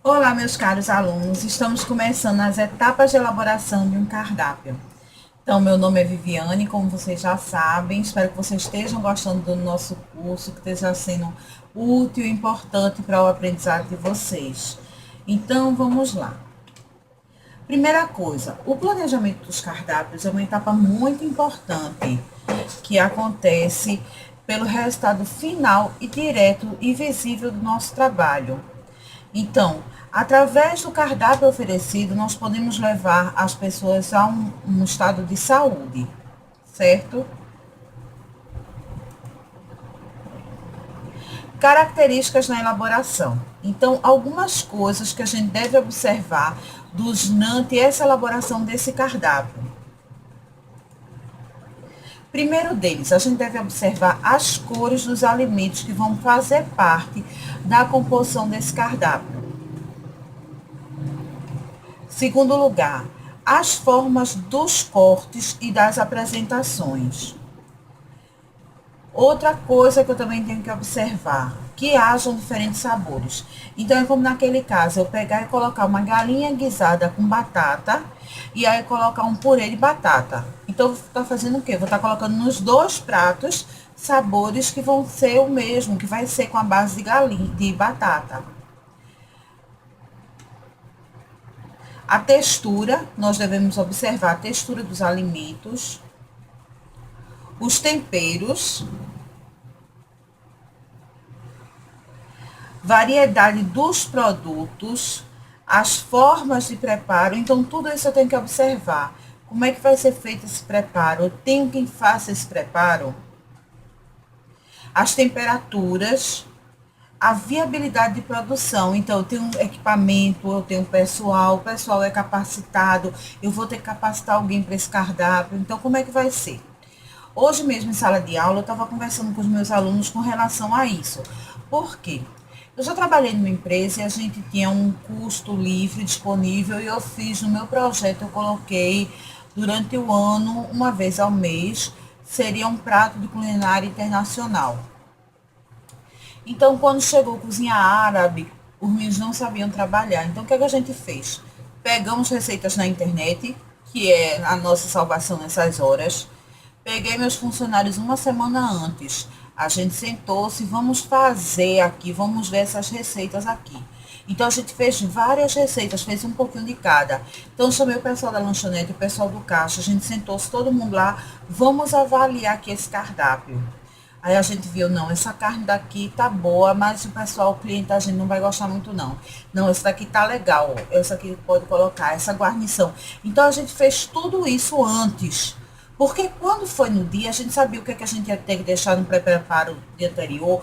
Olá, meus caros alunos, estamos começando as etapas de elaboração de um cardápio. Então, meu nome é Viviane, como vocês já sabem, espero que vocês estejam gostando do nosso curso, que esteja sendo útil e importante para o aprendizado de vocês. Então, vamos lá. Primeira coisa, o planejamento dos cardápios é uma etapa muito importante que acontece pelo resultado final e direto e visível do nosso trabalho. Então, através do cardápio oferecido, nós podemos levar as pessoas a um estado de saúde, certo? Características na elaboração. Então, algumas coisas que a gente deve observar durante essa elaboração desse cardápio. Primeiro deles, a gente deve observar as cores dos alimentos que vão fazer parte da composição desse cardápio. Segundo lugar, as formas dos cortes e das apresentações. Outra coisa que eu também tenho que observar, que hajam diferentes sabores. Então, é como naquele caso, eu pegar e colocar uma galinha guisada com batata e aí colocar um purê de batata. Então, vou estar fazendo o quê? Vou estar colocando nos dois pratos sabores que vão ser o mesmo, que vai ser com a base de galinha, de batata. A textura, nós devemos observar a textura dos alimentos, os temperos, variedade dos produtos, as formas de preparo. Então, tudo isso eu tenho que observar. Como é que vai ser feito esse preparo? Eu tenho quem faça esse preparo? As temperaturas, a viabilidade de produção. Então, eu tenho um equipamento, eu tenho pessoal, o pessoal é capacitado, eu vou ter que capacitar alguém para esse cardápio. Então, como é que vai ser? Hoje mesmo em sala de aula, eu estava conversando com os meus alunos com relação a isso. Por quê? Eu já trabalhei numa empresa e a gente tinha um custo livre disponível e eu fiz no meu projeto, eu coloquei durante o ano, uma vez ao mês, seria um prato de culinária internacional. Então, quando chegou cozinha árabe, os meninos não sabiam trabalhar. Então, o que é que a gente fez? Pegamos receitas na internet, que é a nossa salvação nessas horas. Peguei meus funcionários uma semana antes. A gente sentou-se, vamos fazer aqui, vamos ver essas receitas aqui. Então, a gente fez várias receitas, fez um pouquinho de cada. Então, eu chamei o pessoal da lanchonete, o pessoal do caixa, a gente sentou-se todo mundo lá, vamos avaliar aqui esse cardápio. Aí a gente viu, não, essa carne daqui tá boa, mas o pessoal, o cliente, a gente não vai gostar muito, não. Não, essa daqui tá legal, essa aqui pode colocar, essa guarnição. Então, a gente fez tudo isso antes. Porque quando foi no dia, a gente sabia o que, é que a gente ia ter que deixar no pré-preparo do dia anterior,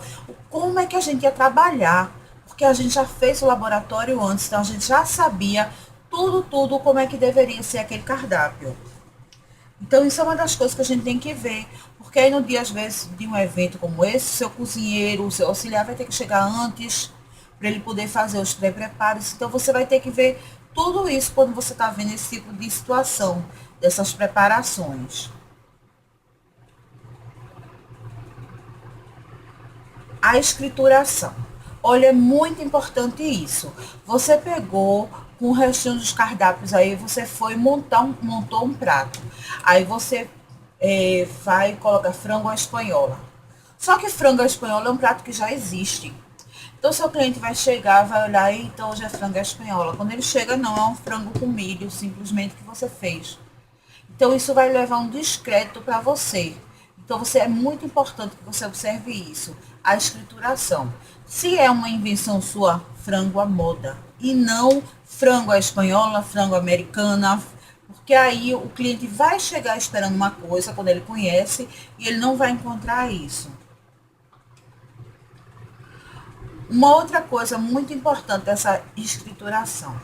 como é que a gente ia trabalhar. Porque a gente já fez o laboratório antes, então a gente já sabia tudo, como é que deveria ser aquele cardápio. Então, isso é uma das coisas que a gente tem que ver. Porque aí no dia, às vezes, de um evento como esse, seu cozinheiro, o seu auxiliar vai ter que chegar antes para ele poder fazer os pré-preparos. Então, você vai ter que ver tudo isso quando você está vendo esse tipo de situação, dessas preparações. A escrituração. Olha, é muito importante isso. Você pegou com o restinho dos cardápios aí, você foi montou um prato. Aí você vai colocar frango à espanhola. Só que frango à espanhola é um prato que já existe. Então, seu cliente vai chegar, vai olhar, e então hoje é frango à espanhola. Quando ele chega, não, é um frango com milho, simplesmente que você fez. Então, isso vai levar um descrédito para você. Então, você é muito importante que você observe isso, a escrituração. Se é uma invenção sua, frango à moda. E não frango à espanhola, frango americana, porque aí o cliente vai chegar esperando uma coisa quando ele conhece e ele não vai encontrar isso. Uma outra coisa muito importante dessa escrituração.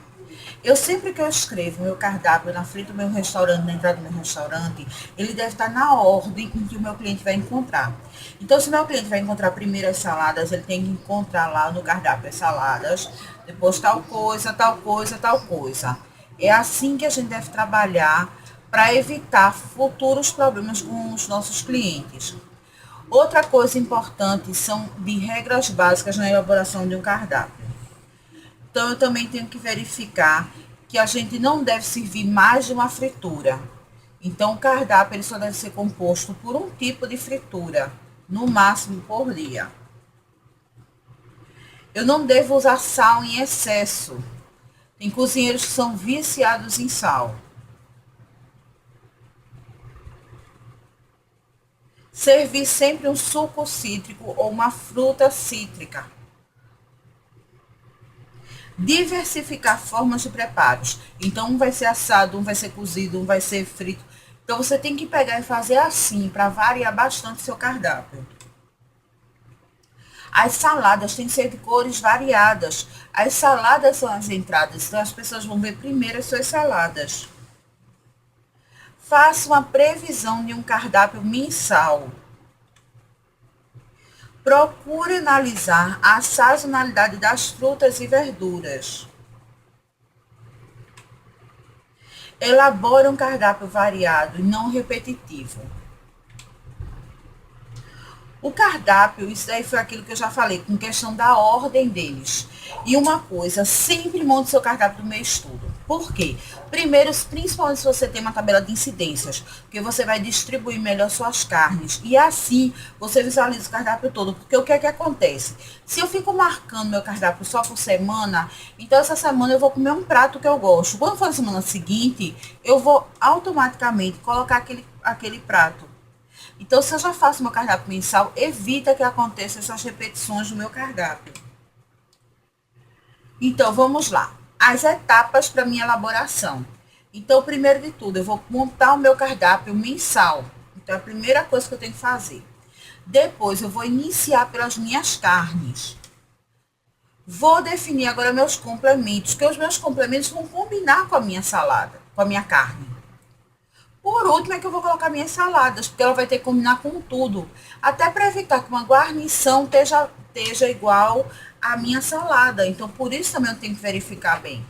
Eu sempre que eu escrevo meu cardápio na frente do meu restaurante, na entrada do meu restaurante, ele deve estar na ordem em que o meu cliente vai encontrar. Então, se o meu cliente vai encontrar primeiro as saladas, ele tem que encontrar lá no cardápio as saladas, depois tal coisa, tal coisa, tal coisa. É assim que a gente deve trabalhar para evitar futuros problemas com os nossos clientes. Outra coisa importante são de regras básicas na elaboração de um cardápio. Então, eu também tenho que verificar que a gente não deve servir mais de uma fritura. Então, o cardápio ele só deve ser composto por um tipo de fritura, no máximo por dia. Eu não devo usar sal em excesso. Tem cozinheiros que são viciados em sal. Servir sempre um suco cítrico ou uma fruta cítrica. Diversificar formas de preparos. Então, um vai ser assado, um vai ser cozido, um vai ser frito. Então, você tem que pegar e fazer assim, para variar bastante seu cardápio. As saladas têm que ser de cores variadas. As saladas são as entradas, então as pessoas vão ver primeiro as suas saladas. Faça uma previsão de um cardápio mensal. Procure analisar a sazonalidade das frutas e verduras. Elabore um cardápio variado e não repetitivo. O cardápio, isso daí foi aquilo que eu já falei, com questão da ordem deles. E uma coisa, sempre monte seu cardápio do mês todo. Por quê? Primeiro, principalmente se você tem uma tabela de incidências, porque você vai distribuir melhor suas carnes. E assim, você visualiza o cardápio todo. Porque o que é que acontece? Se eu fico marcando meu cardápio só por semana, então essa semana eu vou comer um prato que eu gosto. Quando for na semana seguinte, eu vou automaticamente colocar aquele prato. Então, se eu já faço meu cardápio mensal, evita que aconteçam essas repetições no meu cardápio. Então, vamos lá. As etapas para minha elaboração. Então, primeiro de tudo, eu vou montar o meu cardápio mensal. Então, é a primeira coisa que eu tenho que fazer. Depois, eu vou iniciar pelas minhas carnes. Vou definir agora meus complementos, porque os meus complementos vão combinar com a minha salada, com a minha carne. Por último é que eu vou colocar minhas saladas, porque ela vai ter que combinar com tudo. Até para evitar que uma guarnição esteja igual à minha salada. Então, por isso também eu tenho que verificar bem.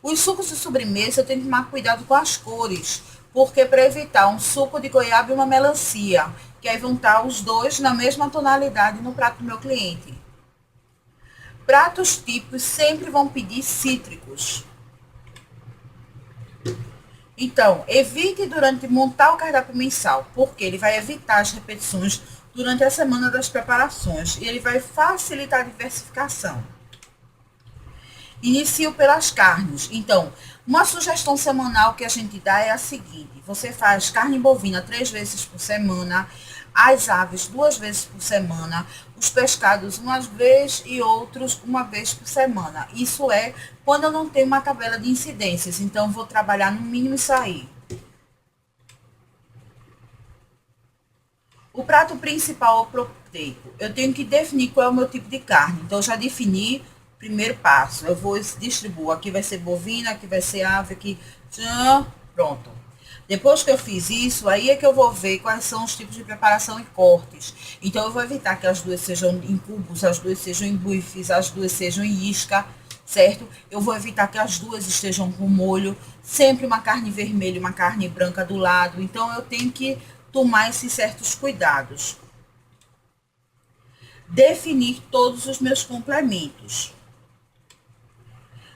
Os sucos de sobremesa eu tenho que tomar cuidado com as cores, porque para evitar um suco de goiaba e uma melancia, que aí vão estar os dois na mesma tonalidade no prato do meu cliente. Pratos típicos sempre vão pedir cítricos. Então, evite durante montar o cardápio mensal, porque ele vai evitar as repetições durante a semana das preparações e ele vai facilitar a diversificação. Inicio pelas carnes. Então, uma sugestão semanal que a gente dá é a seguinte: você faz carne bovina 3 vezes por semana, as aves 2 vezes por semana, os pescados uma vez e outros uma vez por semana. Isso é quando eu não tenho uma tabela de incidências, então vou trabalhar no mínimo isso aí. O prato principal ou proteico, eu tenho que definir qual é o meu tipo de carne. Então, eu já defini o primeiro passo. Eu vou distribuir. Aqui vai ser bovina, aqui vai ser ave, aqui. Pronto. Depois que eu fiz isso, aí é que eu vou ver quais são os tipos de preparação e cortes. Então, eu vou evitar que as duas sejam em cubos, as duas sejam em bifes, as duas sejam em isca, certo? Eu vou evitar que as duas estejam com molho. Sempre uma carne vermelha e uma carne branca do lado. Então, eu tenho que tomar esses certos cuidados. Definir todos os meus complementos.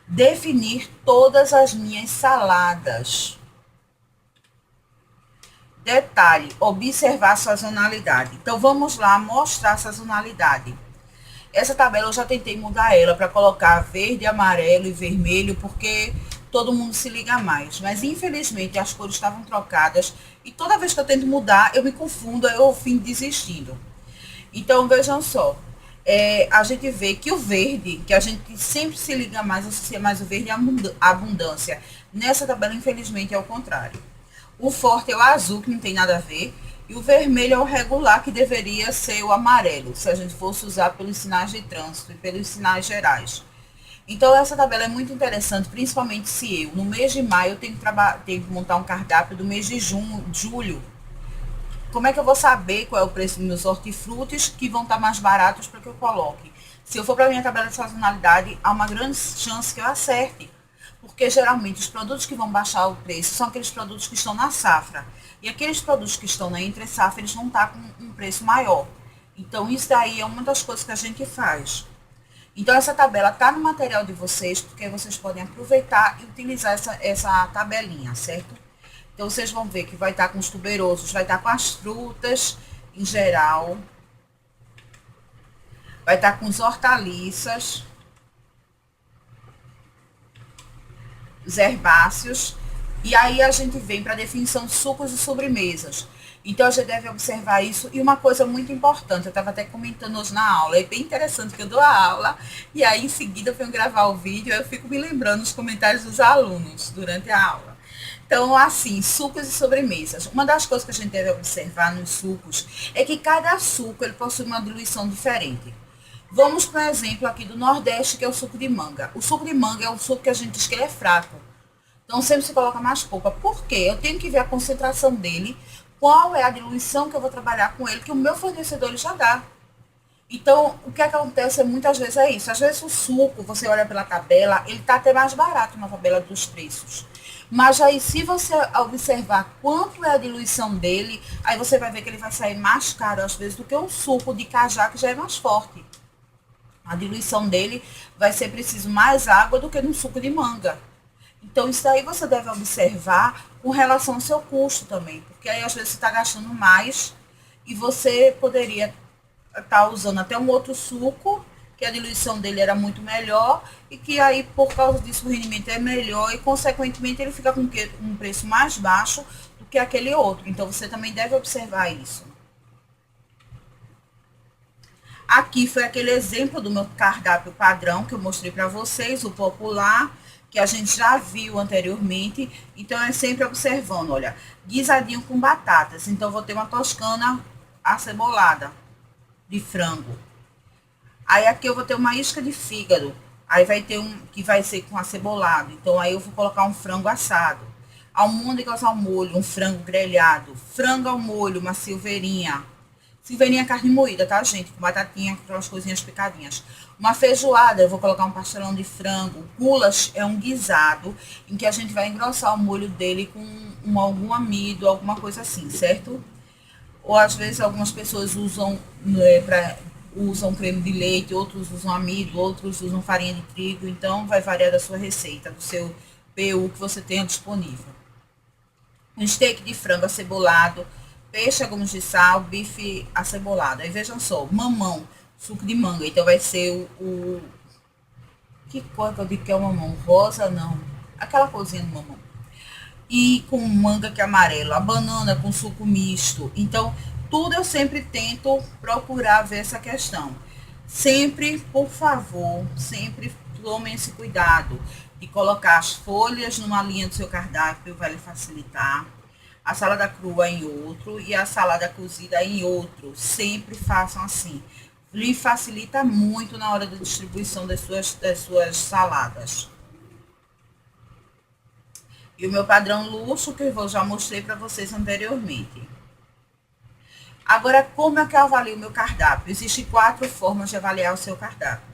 Definir todas as minhas saladas. Detalhe, observar a sazonalidade. Então, vamos lá mostrar a sazonalidade. Essa tabela eu já tentei mudar ela para colocar verde, amarelo e vermelho, porque todo mundo se liga mais. Mas, infelizmente, as cores estavam trocadas e toda vez que eu tento mudar, eu me confundo, eu fim desistindo. Então, vejam só. A gente vê que o verde, que a gente sempre se liga mais, associa mais o verde à abundância. Nessa tabela, infelizmente, é o contrário. O forte é o azul, que não tem nada a ver, e o vermelho é o regular, que deveria ser o amarelo, se a gente fosse usar pelos sinais de trânsito e pelos sinais gerais. Então, essa tabela é muito interessante, principalmente se eu, no mês de maio, tenho que montar um cardápio do mês de julho. Como é que eu vou saber qual é o preço dos meus hortifrutis que vão estar mais baratos para que eu coloque? Se eu for para a minha tabela de sazonalidade, há uma grande chance que eu acerte. Porque geralmente os produtos que vão baixar o preço são aqueles produtos que estão na safra. E aqueles produtos que estão na entre safra, eles vão estar com um preço maior. Então, isso daí é uma das coisas que a gente faz. Então, essa tabela está no material de vocês, porque vocês podem aproveitar e utilizar essa tabelinha, certo? Então, vocês vão ver que vai estar com os tuberosos, vai estar com as frutas em geral, vai estar com os hortaliças, os herbáceos, e aí a gente vem para a definição de sucos e sobremesas. Então a gente deve observar isso. E uma coisa muito importante, eu estava até comentando hoje na aula, é bem interessante que eu dou a aula e aí em seguida eu venho gravar o vídeo, eu fico me lembrando os comentários dos alunos durante a aula. Então, assim, sucos e sobremesas. Uma das coisas que a gente deve observar nos sucos é que cada suco ele possui uma diluição diferente. Vamos para um exemplo aqui do Nordeste, que é o suco de manga. O suco de manga é um suco que a gente diz que ele é fraco. Então, sempre se coloca mais polpa. Por quê? Eu tenho que ver a concentração dele, qual é a diluição que eu vou trabalhar com ele, que o meu fornecedor ele já dá. Então, o que acontece muitas vezes é isso. Às vezes o suco, você olha pela tabela, ele está até mais barato na tabela dos preços. Mas aí, se você observar quanto é a diluição dele, aí você vai ver que ele vai sair mais caro, às vezes, do que um suco de cajá, que já é mais forte. A diluição dele vai ser preciso mais água do que no suco de manga. Então, isso daí você deve observar com relação ao seu custo também, porque aí às vezes você está gastando mais e você poderia estar usando até um outro suco, que a diluição dele era muito melhor e que aí por causa disso o rendimento é melhor e consequentemente ele fica com um preço mais baixo do que aquele outro. Então, você também deve observar isso. Aqui foi aquele exemplo do meu cardápio padrão que eu mostrei para vocês, o popular, que a gente já viu anteriormente. Então, é sempre observando, olha, guisadinho com batatas. Então, vou ter uma toscana acebolada de frango. Aí, aqui eu vou ter uma isca de fígado. Aí, vai ter um que vai ser com acebolado. Então, aí eu vou colocar um frango assado. Almôndegas ao molho, um frango grelhado. Frango ao molho, uma silveirinha. Silveirinha carne moída, tá, gente? Com batatinha, com aquelas coisinhas picadinhas. Uma feijoada, eu vou colocar um pastelão de frango. Gulas é um guisado, em que a gente vai engrossar o molho dele com algum amido, alguma coisa assim, certo? Ou às vezes algumas pessoas usam, usam creme de leite, outros usam amido, outros usam farinha de trigo. Então, vai variar da sua receita, do seu PU que você tenha disponível. Um steak de frango acebolado, peixe a gomas de sal, bife acebolado. Aí vejam só, mamão, suco de manga. Então vai ser que cor que eu digo que é o mamão? Rosa, não. Aquela corzinha do mamão. E com manga que é amarelo. A banana com suco misto. Então, tudo eu sempre tento procurar ver essa questão. Sempre, por favor, sempre tomem esse cuidado de colocar as folhas numa linha do seu cardápio, vai lhe facilitar. A salada crua em outro e a salada cozida em outro. Sempre façam assim. Lhe facilita muito na hora da distribuição das suas saladas. E o meu padrão luxo, que eu já mostrei para vocês anteriormente. Agora, como é que eu avalio o meu cardápio? Existem 4 formas de avaliar o seu cardápio.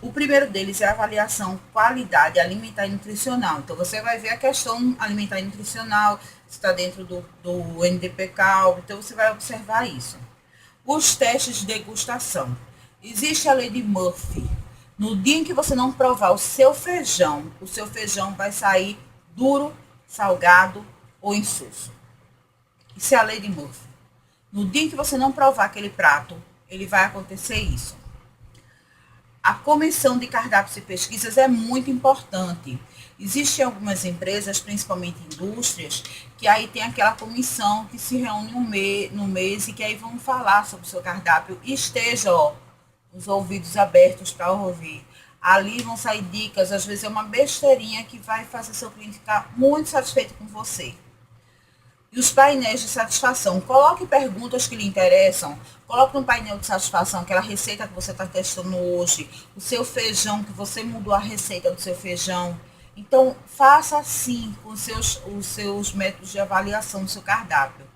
O primeiro deles é a avaliação qualidade alimentar e nutricional. Então, você vai ver a questão alimentar e nutricional, se está dentro do NDPCAL, então você vai observar isso. Os testes de degustação. Existe a lei de Murphy. No dia em que você não provar o seu feijão vai sair duro, salgado ou insosso. Isso é a lei de Murphy. No dia em que você não provar aquele prato, ele vai acontecer isso. A comissão de cardápios e pesquisas é muito importante. Existem algumas empresas, principalmente indústrias, que aí tem aquela comissão que se reúne no mês e que aí vão falar sobre o seu cardápio. E esteja, os ouvidos abertos para ouvir. Ali vão sair dicas, às vezes é uma besteirinha que vai fazer seu cliente ficar muito satisfeito com você. E os painéis de satisfação. Coloque perguntas que lhe interessam. Coloque no painel de satisfação aquela receita que você está testando hoje. O seu feijão, que você mudou a receita do seu feijão. Então, faça assim com os seus métodos de avaliação do seu cardápio.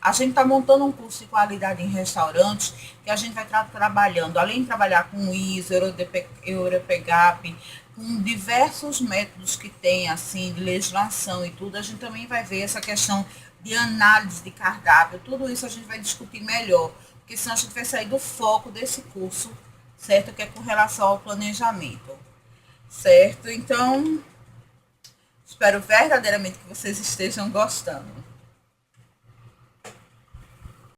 A gente está montando um curso de qualidade em restaurantes que a gente vai estar trabalhando, além de trabalhar com ISO, Europegap, com diversos métodos que tem, assim, de legislação e tudo, a gente também vai ver essa questão de análise de cardápio. Tudo isso a gente vai discutir melhor, porque senão a gente vai sair do foco desse curso, certo? Que é com relação ao planejamento, certo? Então, espero verdadeiramente que vocês estejam gostando.